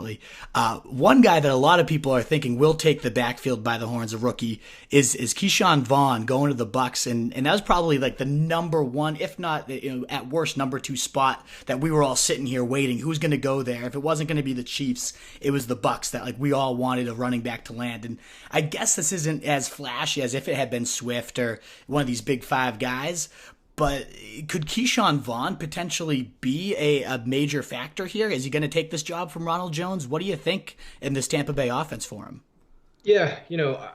definitely. One guy that a lot of people are thinking will take the backfield by the horns, a rookie, is Ke'Shawn Vaughn going to the Bucs, and that was probably like the number one, if not at worst number two spot that we were all sitting here waiting. Who's going to go there? If it wasn't going to be the Chiefs, it was the Bucs that like we all wanted a running back to land. And I guess this isn't as flashy as if it had been Swift or one of these big five guys. But could Ke'Shawn Vaughn potentially be a major factor here? Is he going to take this job from Ronald Jones? What do you think in this Tampa Bay offense for him? Yeah,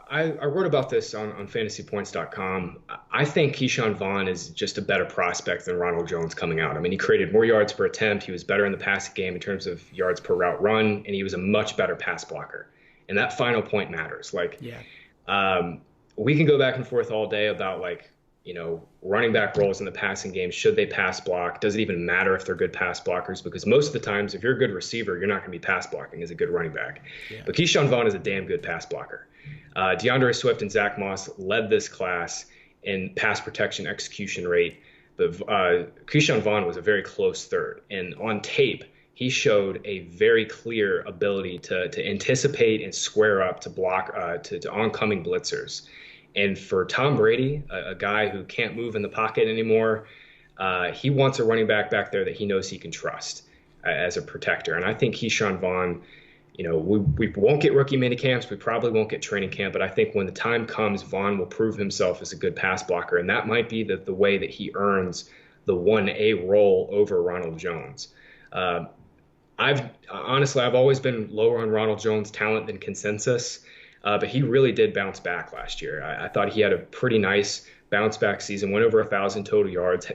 I wrote about this on fantasypoints.com. I think Ke'Shawn Vaughn is just a better prospect than Ronald Jones coming out. I mean, he created more yards per attempt. He was better in the passing game in terms of yards per route run, and he was a much better pass blocker. And that final point matters. We can go back and forth all day about running back roles in the passing game. Should they pass block? Does it even matter if they're good pass blockers? Because most of the times, if you're a good receiver, you're not going to be pass blocking as a good running back. Yeah. But Ke'Shawn Vaughn is a damn good pass blocker. DeAndre Swift and Zach Moss led this class in pass protection execution rate. But Ke'Shawn Vaughn was a very close third. And on tape, he showed a very clear ability to anticipate and square up to block to oncoming blitzers. And for Tom Brady, a guy who can't move in the pocket anymore, he wants a running back there that he knows he can trust as a protector. And I think Ke'Shawn Vaughn, we won't get rookie mini camps. We probably won't get training camp. But I think when the time comes, Vaughn will prove himself as a good pass blocker. And that might be the way that he earns the 1A role over Ronald Jones. I've always been lower on Ronald Jones' talent than consensus. But he really did bounce back last year. I thought he had a pretty nice bounce back season, went over 1,000 total yards,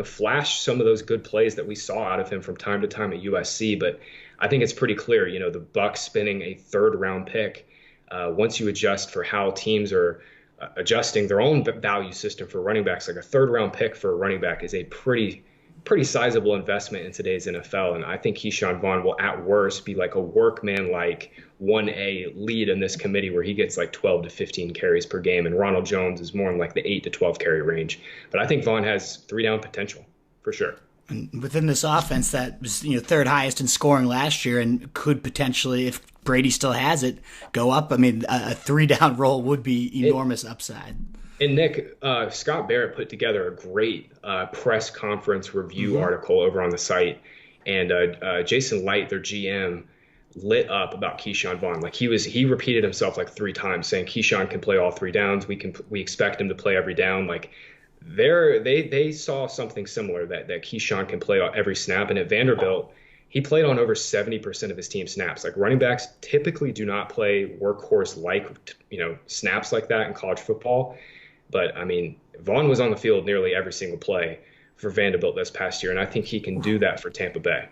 flashed some of those good plays that we saw out of him from time to time at USC. But I think it's pretty clear, the Bucs spending a third round pick, once you adjust for how teams are adjusting their own value system for running backs, like a third round pick for a running back is a pretty sizable investment in today's NFL. And I think Ke'Shawn Vaughn will at worst be like a workman-like 1A lead in this committee where he gets like 12 to 15 carries per game. And Ronald Jones is more in like the 8 to 12 carry range. But I think Vaughn has 3-down potential for sure. And within this offense that was third highest in scoring last year and could potentially, if Brady still has it, go up. I mean, a 3-down role would be enormous upside. And Nick, Scott Barrett put together a great press conference review article over on the site. And Jason Light, their GM, lit up about Ke'Shawn Vaughn. Like he repeated himself like 3 times saying Ke'Shawn can play all 3 downs. We expect him to play every down. Like they saw something similar that Ke'Shawn can play every snap. And at Vanderbilt, he played on over 70% of his team snaps. Like running backs typically do not play workhorse snaps like that in college football. But I mean, Vaughn was on the field nearly every single play for Vanderbilt this past year, and I think he can do that for Tampa Bay.